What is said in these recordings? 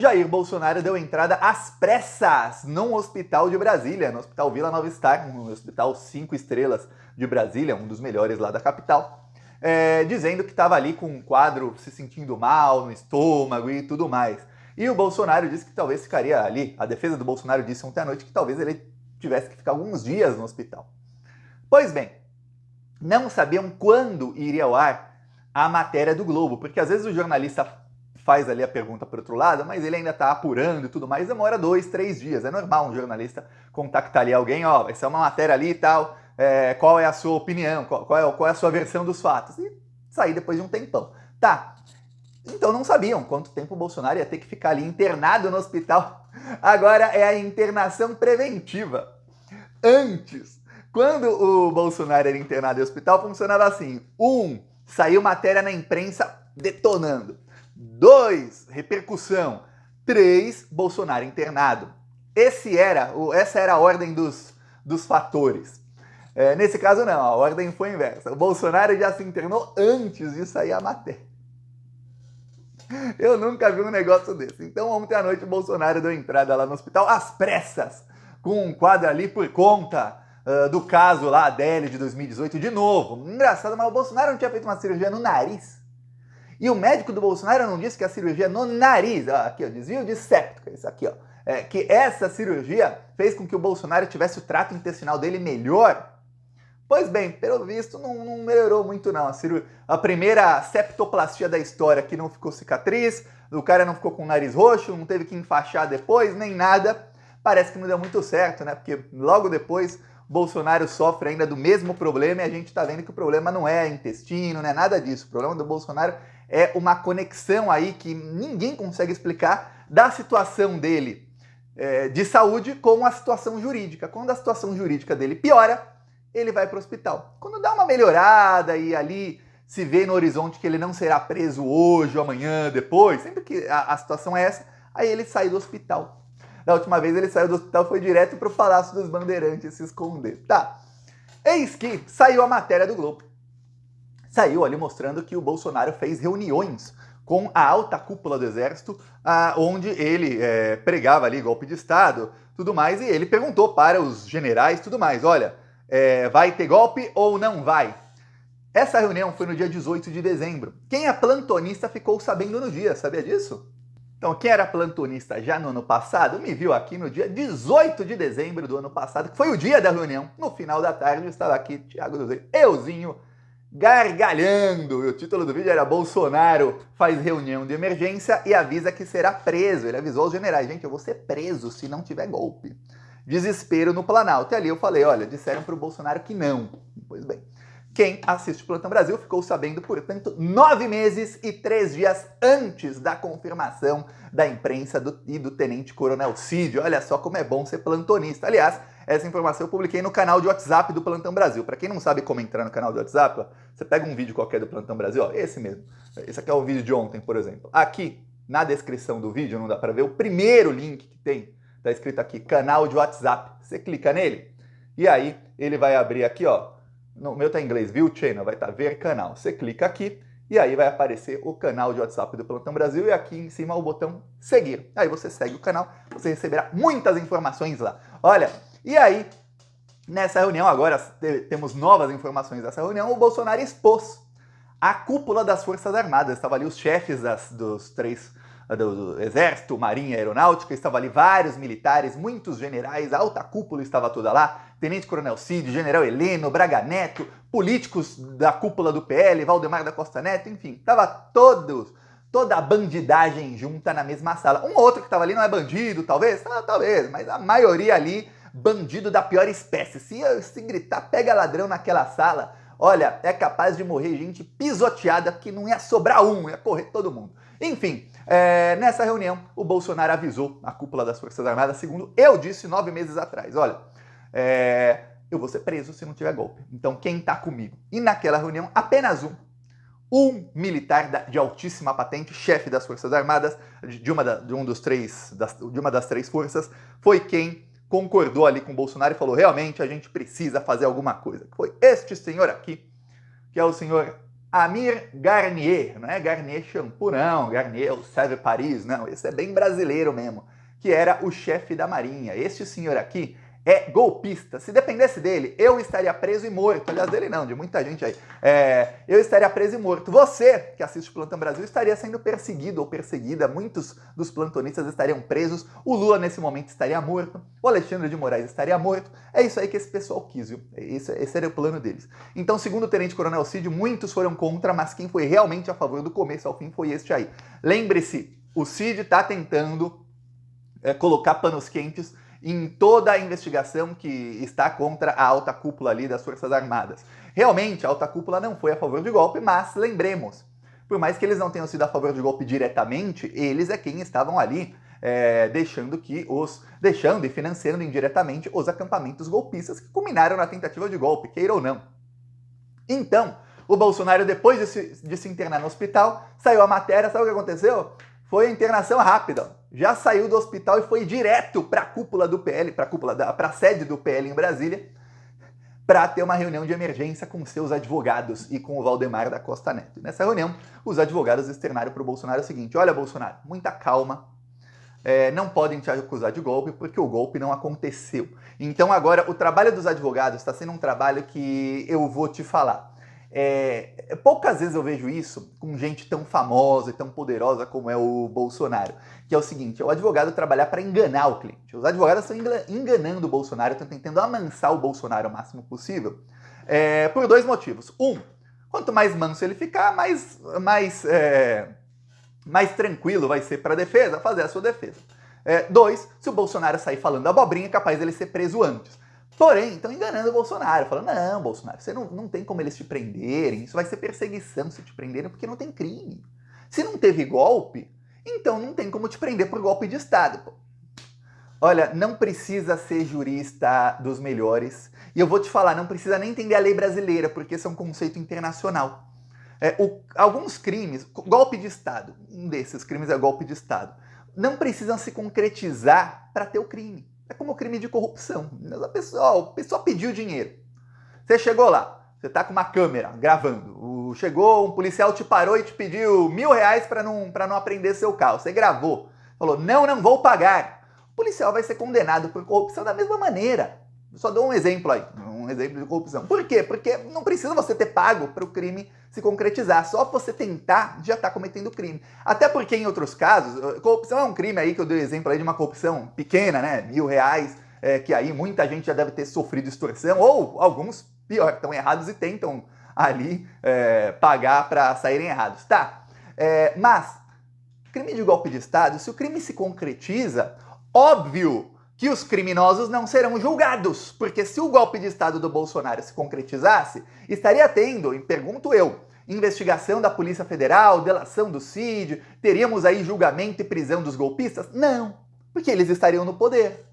Jair Bolsonaro deu entrada às pressas num hospital de Brasília, no Hospital Vila Nova Star, um hospital 5 estrelas de Brasília, um dos melhores lá da capital, dizendo que estava ali com um quadro se sentindo mal no estômago e tudo mais. E o Bolsonaro disse que talvez ficaria ali, a defesa do Bolsonaro disse ontem à noite que talvez ele tivesse que ficar alguns dias no hospital. Pois bem, não sabiam quando iria ao ar a matéria do Globo, porque às vezes o jornalista faz ali a pergunta para outro lado, mas ele ainda está apurando e tudo mais, demora 2, 3 dias. É normal um jornalista contactar ali alguém, ó, vai ser uma matéria ali e tal, qual é a sua opinião, qual é a sua versão dos fatos, e sair depois de um tempão. Tá, então não sabiam quanto tempo o Bolsonaro ia ter que ficar ali internado no hospital. Agora é a internação preventiva. Antes, quando o Bolsonaro era internado no hospital, funcionava assim: 1, saiu matéria na imprensa detonando. 2, repercussão. 3, Bolsonaro internado. Essa era a ordem dos fatores. Nesse caso não, a ordem foi inversa. O Bolsonaro já se internou antes de sair a matéria. Eu nunca vi um negócio desse. Então ontem à noite o Bolsonaro deu entrada lá no hospital às pressas, com um quadro ali por conta do caso lá, Adele de 2018, de novo. Engraçado, mas o Bolsonaro não tinha feito uma cirurgia no nariz. E o médico do Bolsonaro não disse que a cirurgia no nariz, ó, aqui, ó, desvio de septo, isso aqui, ó, que essa cirurgia fez com que o Bolsonaro tivesse o trato intestinal dele melhor. Pois bem, pelo visto não melhorou muito não. A primeira septoplastia da história que não ficou cicatriz, o cara não ficou com o nariz roxo, não teve que enfaixar depois, nem nada. Parece que não deu muito certo, né? Porque logo depois Bolsonaro sofre ainda do mesmo problema e a gente tá vendo que o problema não é intestino, não é nada disso. O problema do Bolsonaro é uma conexão aí que ninguém consegue explicar da situação dele de saúde com a situação jurídica. Quando a situação jurídica dele piora, ele vai para o hospital. Quando dá uma melhorada e ali se vê no horizonte que ele não será preso hoje ou amanhã, depois, sempre que a situação é essa, aí ele sai do hospital. Da última vez ele saiu do hospital, foi direto para o Palácio dos Bandeirantes se esconder. Tá, eis que saiu a matéria do Globo. Saiu ali mostrando que o Bolsonaro fez reuniões com a alta cúpula do Exército, onde ele pregava ali golpe de Estado, tudo mais, e ele perguntou para os generais, tudo mais, olha, vai ter golpe ou não vai? Essa reunião foi no dia 18 de dezembro. Quem é plantonista ficou sabendo no dia, sabia disso? Então, quem era plantonista já no ano passado, me viu aqui no dia 18 de dezembro do ano passado, que foi o dia da reunião. No final da tarde, eu estava aqui, Thiago Duzeiro, euzinho, gargalhando. E o título do vídeo era Bolsonaro faz reunião de emergência e avisa que será preso. Ele avisou aos generais, gente, eu vou ser preso se não tiver golpe. Desespero no Planalto. E ali eu falei, olha, disseram para o Bolsonaro que não. Pois bem, quem assiste o Plantão Brasil ficou sabendo, portanto, 9 meses e 3 dias antes da confirmação da imprensa e do Tenente Coronel Cid. Olha só como é bom ser plantonista. Aliás, essa informação eu publiquei no canal de WhatsApp do Plantão Brasil. Para quem não sabe como entrar no canal de WhatsApp, ó, você pega um vídeo qualquer do Plantão Brasil, ó, esse mesmo. Esse aqui é o vídeo de ontem, por exemplo. Aqui, na descrição do vídeo, não dá para ver, o primeiro link que tem, tá escrito aqui, canal de WhatsApp. Você clica nele e aí ele vai abrir aqui, ó. No meu tá em inglês, View Channel, vai estar Ver Canal. Você clica aqui e aí vai aparecer o canal de WhatsApp do Plantão Brasil e aqui em cima o botão seguir. Aí você segue o canal, você receberá muitas informações lá. Olha, e aí, nessa reunião, agora temos novas informações dessa reunião, o Bolsonaro expôs a cúpula das Forças Armadas. Estavam ali os chefes dos três, do Exército, Marinha e Aeronáutica, estavam ali vários militares, muitos generais, a alta cúpula estava toda lá, Tenente Coronel Cid, General Heleno, Braga Neto, políticos da cúpula do PL, Valdemar da Costa Neto, enfim, estava toda a bandidagem junta na mesma sala. Um outro que estava ali não é bandido, talvez, mas a maioria ali, bandido da pior espécie. Se gritar, pega ladrão naquela sala, olha, é capaz de morrer gente pisoteada que não ia sobrar um, ia correr todo mundo. Enfim, nessa reunião, o Bolsonaro avisou a cúpula das Forças Armadas, segundo eu disse 9 meses atrás, olha, eu vou ser preso se não tiver golpe. Então, quem tá comigo? E naquela reunião, apenas um militar de altíssima patente, chefe das Forças Armadas, de uma das três forças, foi quem concordou ali com o Bolsonaro e falou, realmente a gente precisa fazer alguma coisa. Foi este senhor aqui, que é o senhor Amir Garnier, não é Garnier Shampoo não, Garnier o Sèvres Paris, não, esse é bem brasileiro mesmo, que era o chefe da Marinha. Este senhor aqui é golpista. Se dependesse dele, eu estaria preso e morto. Aliás, dele não, de muita gente aí. Eu estaria preso e morto. Você, que assiste o Plantão Brasil, estaria sendo perseguido ou perseguida. Muitos dos plantonistas estariam presos. O Lula, nesse momento, estaria morto. O Alexandre de Moraes estaria morto. É isso aí que esse pessoal quis, viu? Esse era o plano deles. Então, segundo o Tenente Coronel Cid, muitos foram contra, mas quem foi realmente a favor do começo ao fim foi este aí. Lembre-se, o Cid está tentando colocar panos quentes em toda a investigação que está contra a alta cúpula ali das Forças Armadas. Realmente, a alta cúpula não foi a favor de golpe, mas lembremos, por mais que eles não tenham sido a favor de golpe diretamente, eles é quem estavam ali deixando e financiando indiretamente os acampamentos golpistas que culminaram na tentativa de golpe, queira ou não. Então, o Bolsonaro, depois de se internar no hospital, saiu a matéria, sabe o que aconteceu? Foi a internação rápida. Já saiu do hospital e foi direto para a cúpula do PL, para a sede do PL em Brasília, para ter uma reunião de emergência com seus advogados e com o Valdemar da Costa Neto. Nessa reunião, os advogados externaram para o Bolsonaro o seguinte: olha, Bolsonaro, muita calma, não podem te acusar de golpe porque o golpe não aconteceu. Então agora o trabalho dos advogados está sendo um trabalho que eu vou te falar. Poucas vezes eu vejo isso com gente tão famosa e tão poderosa como é o Bolsonaro, que é o seguinte: é o advogado trabalhar para enganar o cliente. Os advogados estão enganando o Bolsonaro, estão tentando amansar o Bolsonaro o máximo possível, por dois motivos. Quanto mais manso ele ficar, mais tranquilo vai ser para a defesa fazer a sua defesa. 2, se o Bolsonaro sair falando abobrinha, é capaz dele ser preso antes. Porém, estão enganando o Bolsonaro, falando: não, Bolsonaro, você não tem como eles te prenderem, isso vai ser perseguição se te prenderem, porque não tem crime. Se não teve golpe, então não tem como te prender por golpe de Estado. Pô. Olha, não precisa ser jurista dos melhores, e eu vou te falar, não precisa nem entender a lei brasileira, porque isso é um conceito internacional. Alguns crimes, golpe de Estado, um desses crimes é golpe de Estado, não precisam se concretizar para ter o crime. É como o crime de corrupção. A pessoa pediu dinheiro. Você chegou lá, você tá com uma câmera gravando. Chegou, um policial te parou e te pediu R$1.000 para não apreender seu carro. Você gravou. Falou: não vou pagar. O policial vai ser condenado por corrupção da mesma maneira. Eu só dou um exemplo aí, um exemplo de corrupção. Por quê? Porque não precisa você ter pago para o crime se concretizar. Só você tentar já está cometendo crime. Até porque em outros casos, corrupção é um crime aí que eu dei exemplo aí de uma corrupção pequena, né? R$1.000, que aí muita gente já deve ter sofrido extorsão, ou alguns, pior, estão errados e tentam ali pagar para saírem errados. Tá, mas crime de golpe de Estado, se o crime se concretiza, óbvio que os criminosos não serão julgados, porque se o golpe de Estado do Bolsonaro se concretizasse, estaria tendo, pergunto eu, investigação da Polícia Federal, delação do Cid, teríamos aí julgamento e prisão dos golpistas? Não, porque eles estariam no poder.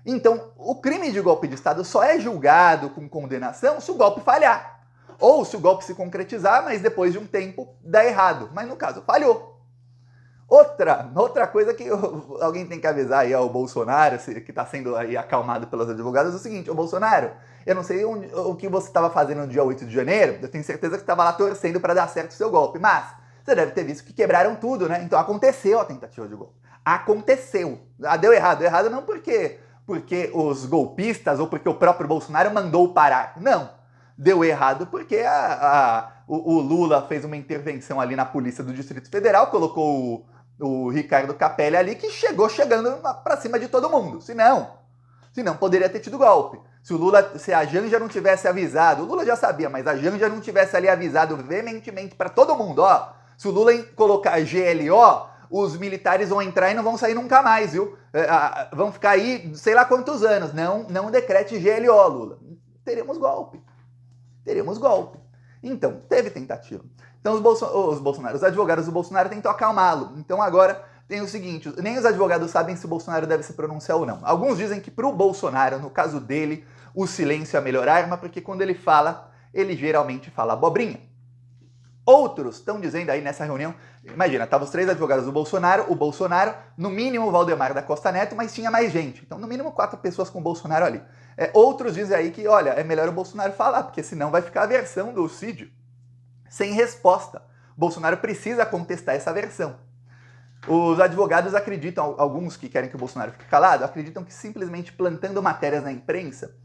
Então, o crime de golpe de Estado só é julgado com condenação se o golpe falhar, ou se o golpe se concretizar, mas depois de um tempo dá errado, mas no caso falhou. Outra coisa que alguém tem que avisar aí ao Bolsonaro, que está sendo aí acalmado pelos advogados, é o seguinte: ô Bolsonaro, eu não sei o que você estava fazendo no dia 8 de janeiro, eu tenho certeza que você estava lá torcendo para dar certo o seu golpe, mas você deve ter visto que quebraram tudo, né? Então aconteceu a tentativa de golpe. Aconteceu. Deu errado. Deu errado não porque os golpistas ou porque o próprio Bolsonaro mandou parar. Não. Deu errado porque o Lula fez uma intervenção ali na polícia do Distrito Federal, colocou o Ricardo Capelli ali, que chegando pra cima de todo mundo. Se não poderia ter tido golpe. Se a Janja não tivesse avisado, o Lula já sabia, mas a Janja não tivesse ali avisado veementemente para todo mundo, ó, se o Lula colocar GLO, os militares vão entrar e não vão sair nunca mais, viu? Vão ficar aí sei lá quantos anos. Não decrete GLO, Lula. Teremos golpe. Então, teve tentativa. Então, os advogados do Bolsonaro tentam acalmá-lo. Então, agora tem o seguinte: nem os advogados sabem se o Bolsonaro deve se pronunciar ou não. Alguns dizem que para o Bolsonaro, no caso dele, o silêncio é a melhor arma, porque quando ele fala, ele geralmente fala abobrinha. Outros estão dizendo aí nessa reunião, imagina, estavam os 3 advogados do Bolsonaro, o Bolsonaro, no mínimo o Valdemar da Costa Neto, mas tinha mais gente. Então, no mínimo 4 pessoas com o Bolsonaro ali. Outros dizem aí que, olha, é melhor o Bolsonaro falar, porque senão vai ficar a versão do Cid. sem resposta. Bolsonaro precisa contestar essa versão. Os advogados acreditam, alguns que querem que o Bolsonaro fique calado, acreditam que simplesmente plantando matérias na imprensa,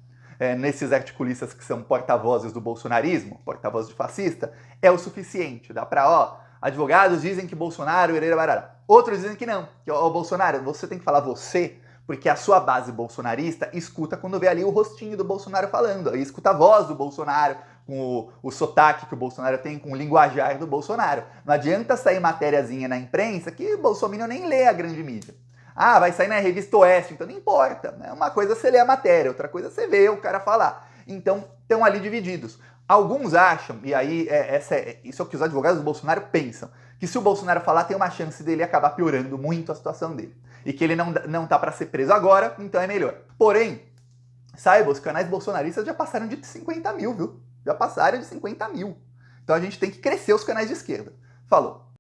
nesses articulistas que são porta-vozes do bolsonarismo, porta-voz de fascista, é o suficiente. Dá pra, advogados dizem que Bolsonaro, barará. Outros dizem que não, que, Bolsonaro, você tem que falar você, porque a sua base bolsonarista escuta quando vê ali o rostinho do Bolsonaro falando, aí escuta a voz do Bolsonaro, com o sotaque que o Bolsonaro tem, com o linguajar do Bolsonaro. Não adianta sair matériazinha na imprensa que o Bolsonaro nem lê a grande mídia. Ah, vai sair na revista Oeste, então não importa. Uma coisa é você ler a matéria, outra coisa é você ver o cara falar. Então, estão ali divididos. Alguns acham, e aí isso é o que os advogados do Bolsonaro pensam, que se o Bolsonaro falar, tem uma chance dele acabar piorando muito a situação dele. E que ele não tá para ser preso agora, então é melhor. Porém, saiba, os canais bolsonaristas já passaram de 50 mil, viu? Já passaram de 50 mil. Então a gente tem que crescer os canais de esquerda. Falou!